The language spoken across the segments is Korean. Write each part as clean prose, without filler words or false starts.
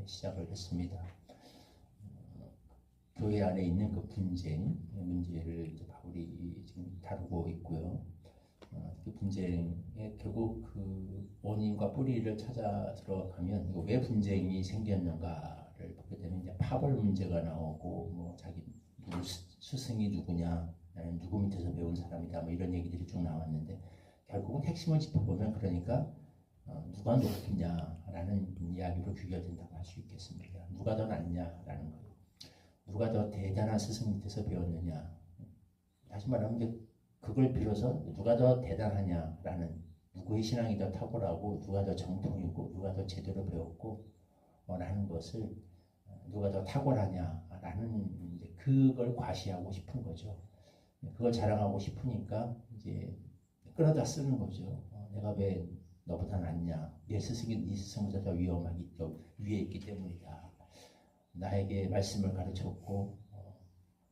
시작을 했습니다. 교회 안에 있는 그 분쟁 문제를 이제 바울이 지금 다루고 있고요. 그 분쟁의 결국 그 원인과 뿌리를 찾아 들어가면 왜 분쟁이 생겼는가를 보게 되면 이제 파벌 문제가 나오고 뭐 자기 스승이 누구냐, 나는 누구 밑에서 배운 사람이다, 뭐 이런 얘기들이 쭉 나왔는데 결국은 핵심을 짚어보면 그러니까 누가 높겠냐라는 이야기로 귀결된다고 할 수 있겠습니다. 누가 더 낫냐라는 거예요. 누가 더 대단한 스승 밑에서 배웠느냐. 다시 말하면 이제 그걸 빌어서 누가 더 대단하냐라는, 누구의 신앙이 더 탁월하고 누가 더 정통이고 누가 더 제대로 배웠고 라는 것을, 누가 더 탁월하냐라는 이제 그걸 과시하고 싶은 거죠. 그걸 자랑하고 싶으니까 이제 끌어다 쓰는 거죠. 내가 왜 너보다 낫냐? 내 스승이 네 스승보다 더 위에 있기 때문이다. 나에게 말씀을 가르쳤고,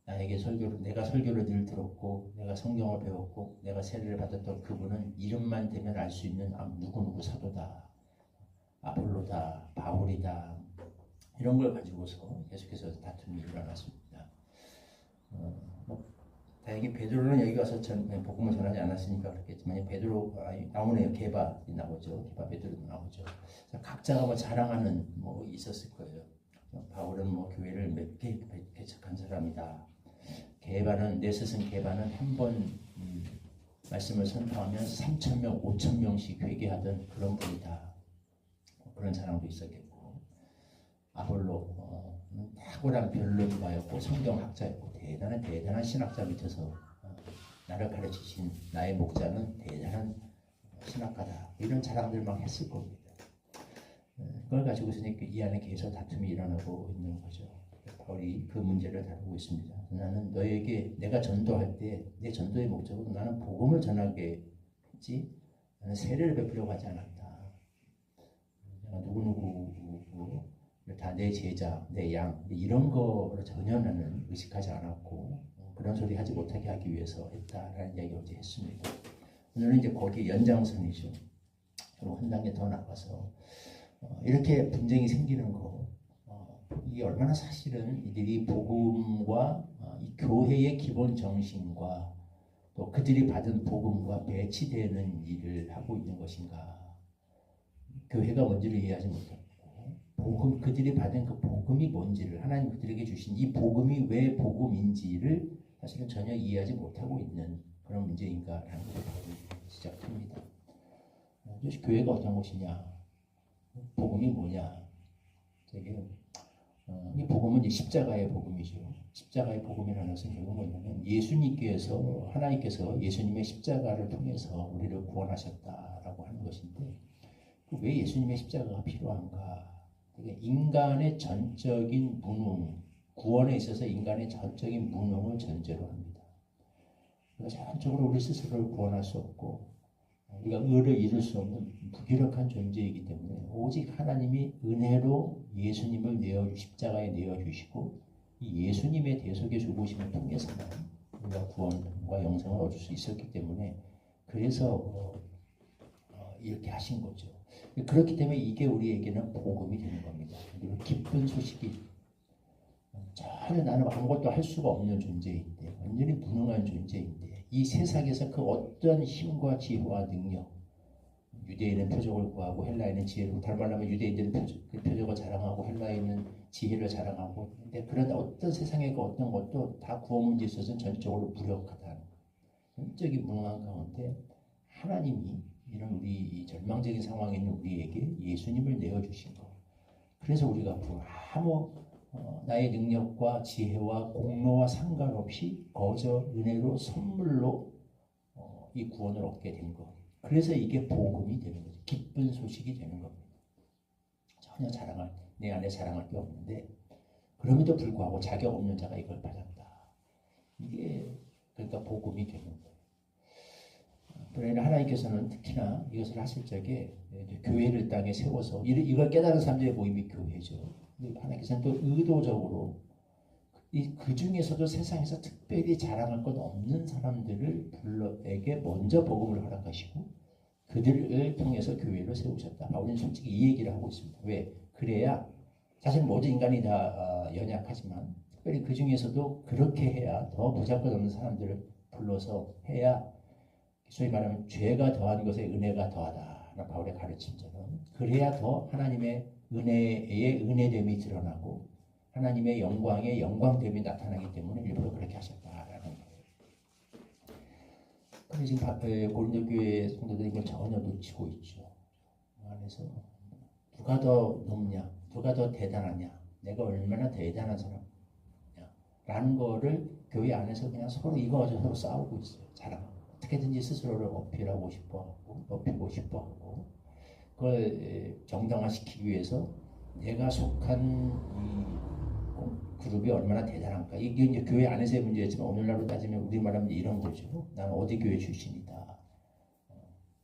나에게 내가 설교를 늘 들었고, 내가 성경을 배웠고, 내가 세례를 받았던 그분은 이름만 대면 알 수 있는 누구누구 사도다, 아볼로다, 바울이다, 이런 걸 가지고서 계속해서 다툼이 일어났습니다. 다행히 베드로는 여기 와서 복음을 전하지 않았으니까 그렇겠지만, 베드로 나오네요. 게바이 나오죠. 게바 베드로도 나오죠. 각자가 뭐 자랑하는 뭐 있었을 거예요. 바울은 뭐 교회를 몇 개 개척한 사람이다. 게바는, 내 스승 게바는 한 번 말씀을 선포하면 3,000명, 5,000명씩 회개하던 그런 분이다. 그런 사람도 있었겠고, 아볼로는 탁월한 변론가였고 성경학자였고 대단한 신학자 밑에서 나를 가르치신 나의 목자는 대단한 신학가다. 이런 자랑들만 했을 겁니다. 그걸 가지고서 이 안에 계속 다툼이 일어나고 있는 거죠. 바울이 그 문제를 다루고 있습니다. 나는 너에게 내가 전도할 때 내 전도의 목적은 나는 복음을 전하게 했지, 나는 세례를 베푸려고 하지 않았다. 내가 누구누구 다 내 제자, 내 양, 이런 거를 전혀 나는 의식하지 않았고 그런 소리 하지 못하게 하기 위해서 했다라는 이야기를 어제 했습니다. 오늘은 이제 거기에 연장선이죠. 그리고 한 단계 더 나가서 이렇게 분쟁이 생기는 거, 이게 얼마나 사실은 이들이 복음과 이 교회의 기본 정신과 또 그들이 받은 복음과 배치되는 일을 하고 있는 것인가. 교회가 뭔지를 이해하지 못하고 복음, 그들이 받은 그 복음이 뭔지를, 하나님 그들에게 주신 이 복음이 왜 복음인지를 사실은 전혀 이해하지 못하고 있는 그런 문제인가라는 것을 시작합니다. 교회가 어떤 것이냐, 복음이 뭐냐. 이 복음은 십자가의 복음이죠. 십자가의 복음이라는 것은 결국 뭐냐면 예수님께서, 하나님께서 예수님의 십자가를 통해서 우리를 구원하셨다라고 하는 것인데, 왜 예수님의 십자가가 필요한가? 인간의 전적인 무능, 구원에 있어서 인간의 전적인 무능을 전제로 합니다. 전적으로 우리 스스로를 구원할 수 없고 우리가 의를 이룰 수 없는 무기력한 존재이기 때문에 오직 하나님이 은혜로 예수님을 십자가에 내어주시고 이 예수님의 대속의 죽으심을 통해서만 우리가 구원과 영생을 얻을 수 있었기 때문에, 그래서 이렇게 하신 거죠. 그렇기 때문에 이게 우리에게는 복음이 되는 겁니다. 그리고 기쁜 소식이, 전혀 나는 아무것도 할 수가 없는 존재인데, 완전히 무능한 존재인데, 이 세상에서 그 어떤 힘과 지혜와 능력, 유대인은 표적을 구하고 헬라인은 지혜를, 달말하면 유대인들은 표적을 자랑하고 헬라인은 지혜를 자랑하고, 근데 그런 어떤 세상의 그 어떤 것도 다 구원 문제에 있어서는 전적으로 무력하다는, 전적인 무능한 가운데 하나님이 이런 우리 절망적인 상황에 있는 우리에게 예수님을 내어주신 것. 그래서 우리가 아무 나의 능력과 지혜와 공로와 상관없이 거저 은혜로 선물로 이 구원을 얻게 된 것. 그래서 이게 복음이 되는 거죠. 기쁜 소식이 되는 겁니다. 전혀 내 안에 자랑할 게 없는데 그럼에도 불구하고 자격 없는 자가 이걸 받았다. 이게 그러니까 복음이 되는 거예요. 그러나 하나님께서는 특히나 이것을 하실 적에 교회를 땅에 세워서 이걸 깨달은 사람들의 모임이 교회죠. 하나님께서는 또 의도적으로 그 중에서도 세상에서 특별히 자랑할 것 없는 사람들을 불러에게 먼저 복음을 허락하시고 그들을 통해서 교회를 세우셨다. 바울은 솔직히 이 얘기를 하고 있습니다. 왜? 그래야 사실 모든 인간이 다 연약하지만 특별히 그 중에서도 그렇게 해야 더 보잘것없는 사람들을 불러서 해야 소위 말하면 죄가 더한 것에 은혜가 더하다라는 바울의 가르침처럼 그래야 더 하나님의 은혜의 은혜됨이 드러나고 하나님의 영광의 영광됨이 나타나기 때문에 일부러 그렇게 하셨다라는 거예요. 그런데 지금 고린도 교회 성도들이 이걸 전혀 놓치고 있죠. 안에서 누가 더 높냐, 누가 더 대단하냐, 내가 얼마나 대단한 사람이냐 라는 거를 교회 안에서 그냥 서로 이거 가지고 서로 싸우고 있어요. 자랑. 어떻게든지 스스로를 어필하고 싶어하고 높이고 싶어하고 그걸 정당화시키기 위해서 내가 속한 이 그룹이 얼마나 대단한가. 이게 이제 교회 안에서의 문제였지만 오늘날로 따지면 우리 말하면 이런 거죠. 나는 어디 교회 출신이다.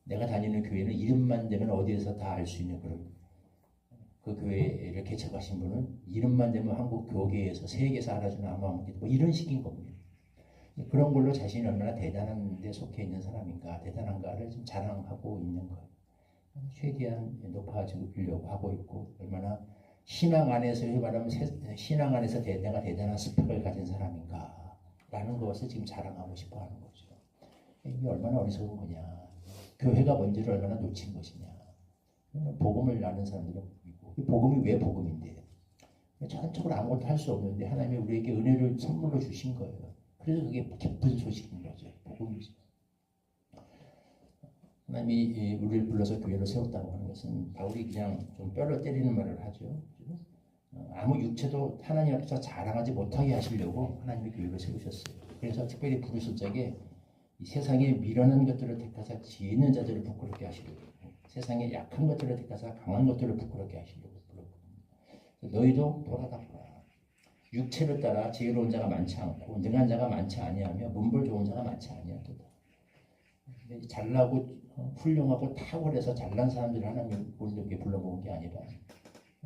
내가 다니는 교회는 이름만 되면 어디에서 다 알 수 있는 그런 그 교회를 개척하신 분은 이름만 되면 한국 교계에서 세계에서 알아주는 아무아무기도 뭐 이런 식인 겁니다. 그런 걸로 자신이 얼마나 대단한 데 속해 있는 사람인가 대단한가를 좀 자랑하고 있는 거예요. 최대한 높아지려고 하고 있고 얼마나 신앙 안에서 말하면 신앙 안에서 내가 대단한 스펙을 가진 사람인가 라는 것을 지금 자랑하고 싶어 하는 거죠. 이게 얼마나 어리석은 거냐. 교회가 뭔지를 얼마나 놓친 것이냐. 복음을 아는 사람들은 복음이고 이 복음이 왜 복음인데 전적으로 아무것도 할 수 없는데 하나님이 우리에게 은혜를 선물로 주신 거예요. 그래서 그게 기쁜 소식인 거죠. 복음이죠. 하나님이 우리를 불러서 교회를 세웠다고 하는 것은 바울이 그냥 좀 뼈를 때리는 말을 하죠. 아무 육체도 하나님 앞에서 자랑하지 못하게 하시려고 하나님이 교회를 세우셨어요. 그래서 특별히 부르실 적에 이 세상에 미련한 것들을 택하사 지혜 있는 자들을 부끄럽게 하시려고 세상에 약한 것들을 택하사 강한 것들을 부끄럽게 하시려고 불렀거든요. 너희도 돌아다보라. 육체를 따라 지혜로운 자가 많지 않고 능한 자가 많지 아니하며 문벌 좋은 자가 많지 아니하도다. 잘나고 훌륭하고 탁월해서 잘난 사람들을 하나님 우리에게 불러모은 게 아니라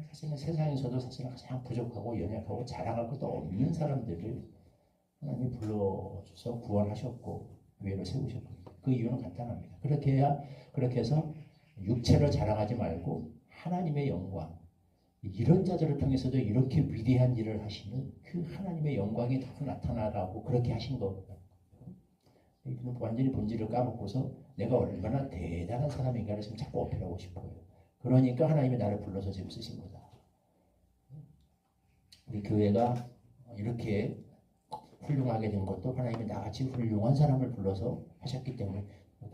사실은 세상에서도 사실은 가장 부족하고 연약하고 자랑할 것도 없는 사람들을 하나님이 불러줘서 구원하셨고 교회를 세우셨거든요. 그 이유는 간단합니다. 그렇게 해서 육체를 자랑하지 말고 하나님의 영광 이런 자들을 통해서도 이렇게 위대한 일을 하시는 그 하나님의 영광이 더 나타나라고 그렇게 하신 거거든요. 이분은 완전히 본질을 까먹고서 내가 얼마나 대단한 사람인가를 지금 자꾸 어필하고 싶어요. 그러니까 하나님이 나를 불러서 지금 쓰신 거다. 우리 교회가 이렇게 훌륭하게 된 것도 하나님이 나같이 훌륭한 사람을 불러서 하셨기 때문에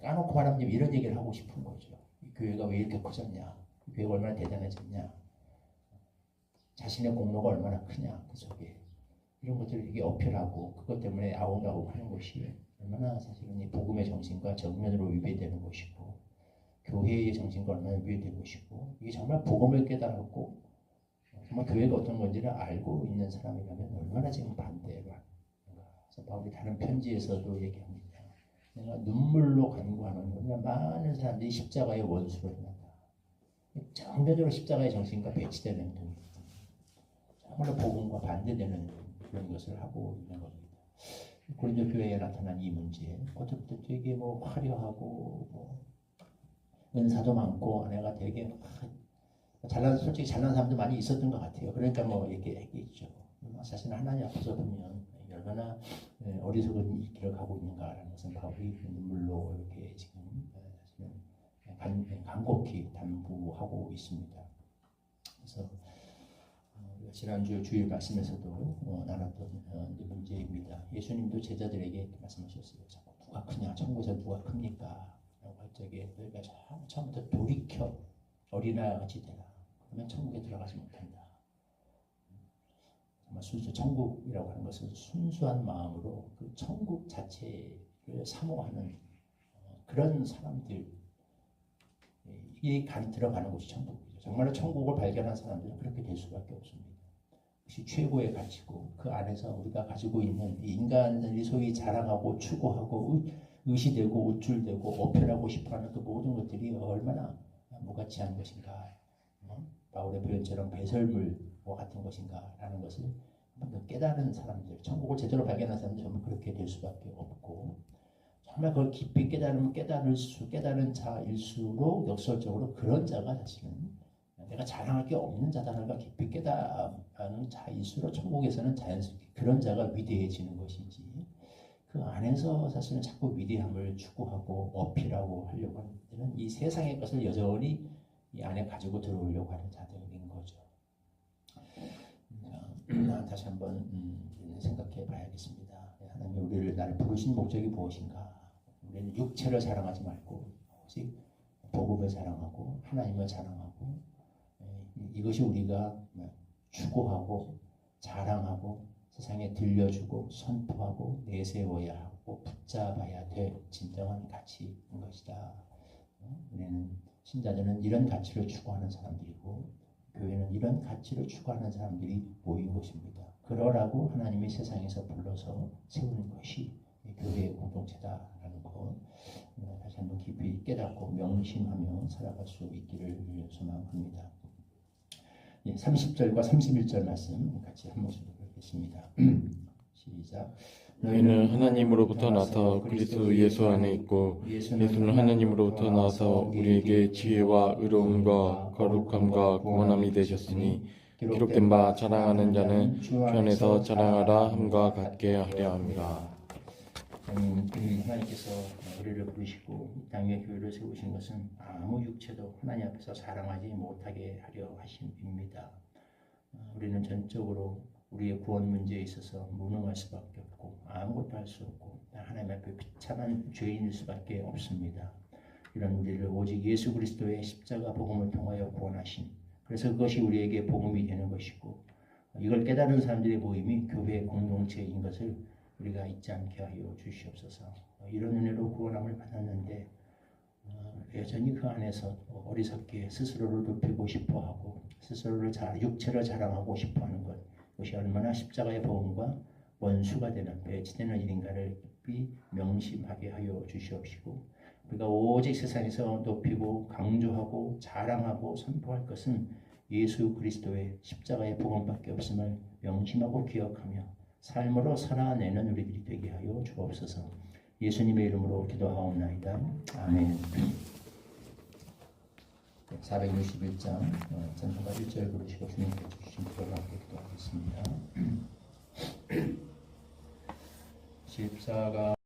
까놓고 말하면 이런 얘기를 하고 싶은 거죠. 이 교회가 왜 이렇게 커졌냐? 이 교회가 얼마나 대단해졌냐? 자신의 공로가 얼마나 크냐? 그 속에 이런 것들을 이렇게 어필하고 그것 때문에 아웅다웅 하는 것이 얼마나 사실은 이 복음의 정신과 정면으로 위배되는 것이고 교회의 정신과 얼마나 위배되는 것이고 이게 정말 복음을 깨달았고 정말 교회가 어떤 건지를 알고 있는 사람이라면 얼마나 지금 반대를 하는가. 그래서 바울이 다른 편지에서도 얘기합니다. 내가 눈물로 간구하는 그냥 많은 사람들이 십자가의 원수로 행한다. 정면으로 십자가의 정신과 배치되는 행동 정말로 복음과 반대되는 그런 것을 하고 있는 겁니다. 고린도 교회에 나타난 이 문제, 그것도 되게 뭐 화려하고 뭐 은사도 많고 내가 되게 솔직히 잘난 사람도 많이 있었던 것 같아요. 그러니까 뭐 이렇게 얘기했죠. 사실 하나님 앞에서 보면 얼마나 어리석은 길을 가고 있는가라는 것은 바울이 눈물로 이렇게 지금 간곡히 담부하고 있습니다. 그래서 지난주 주일 말씀에서도 나눴던 문제입니다. 예수님도 제자들에게 말씀하셨어요. 자꾸 누가 크냐? 천국에서 누가 큽니까? 라고 할 적에 너희가 처음부터 돌이켜 어린아이같이 되라. 그러면 천국에 들어가지 못한다. 정말 천국이라고 하는 것은 순수한 마음으로 그 천국 자체를 사모하는 그런 사람들이 들어가는 곳이 천국이죠. 정말로 천국을 발견한 사람들은 그렇게 될 수밖에 없습니다. 그것이 최고의 가치고 그 안에서 우리가 가지고 있는 인간들이 소위 자랑하고 추구하고 의시되고 우쭐대고 어필하고 싶어하는 그 모든 것들이 얼마나 무가치한 것인가. 바울의 표현처럼 배설물과 같은 것인가 라는 것을 한번 더 깨달은 사람들, 천국을 제대로 발견한 사람들 정말 그렇게 될 수밖에 없고 정말 그걸 깊이 깨달은 자일수록 역설적으로 그런 자가 사실은 내가 자랑할 게 없는 자다라는 걸 깊이 깨달은 깨달은 자일수록 천국에서는 자연스럽게 그런 자가 위대해지는 것이지 그 안에서 사실은 자꾸 위대함을 추구하고 어필하고 하려고 하는 때는 이 세상의 것을 여전히 이 안에 가지고 들어오려고 하는 자들인 거죠. 다시 한번 생각해 봐야겠습니다. 하나님 우리를 나를 부르신 목적이 무엇인가? 우리는 육체를 자랑하지 말고 오직 복음을 자랑하고 하나님을 자랑하고 이것이 우리가 추구하고 자랑하고 세상에 들려주고 선포하고 내세워야 하고 붙잡아야 될 진정한 가치인 것이다. 우리는 신자들은 이런 가치를 추구하는 사람들이고 교회는 이런 가치를 추구하는 사람들이 모인 것입니다. 그러라고 하나님이 세상에서 불러서 세우는 것이 교회의 공동체다라는 것 다시 한번 깊이 깨닫고 명심하며 살아갈 수 있기를 소망합니다. 30절과 31절 말씀 같이 한 목소리로 읽겠습니다. 시작. 너희는 하나님으로부터 나서 그리스도 예수 안에 있고 예수는 하나님으로부터 나서 우리에게 지혜와 의로움과 거룩함과 구원함이 되셨으니 기록된 바 자랑하는 자는 주 안에서 자랑하라 함과 같게 하려 함이라. 하나님께서 우리를 부르시고 이 땅에 교회를 세우신 것은 아무 육체도 하나님 앞에서 자랑하지 못하게 하려 하심입니다. 우리는 전적으로 우리의 구원 문제에 있어서 무능할 수밖에 없고 아무것도 할 수 없고 하나님 앞에 비참한 죄인일 수밖에 없습니다. 이런 우리를 오직 예수 그리스도의 십자가 복음을 통하여 구원하신 그래서 그것이 우리에게 복음이 되는 것이고 이걸 깨달은 사람들의 모임이 교회의 공동체인 것을 우리가 잊지 않게 하여 주시옵소서. 이런 은혜로 구원함을 받았는데 여전히 그 안에서 어리석게 스스로를 높이고 싶어하고 스스로를 육체를 자랑하고 싶어하는 것 그것이 얼마나 십자가의 복음과 원수가 되는 배치되는 일인가를 깊이 명심하게 하여 주시옵시고 우리가 오직 세상에서 높이고 강조하고 자랑하고 선포할 것은 예수 그리스도의 십자가의 복음밖에 없음을 명심하고 기억하며 삶으로 살아내는 우리들이 되게 하여 주옵소서. 예수님의 이름으로 기도하옵나이다. 아멘. 461장 전도가 1절 부르시고 주님께서 주신 기도를 함께 기도하겠습니다. 십자가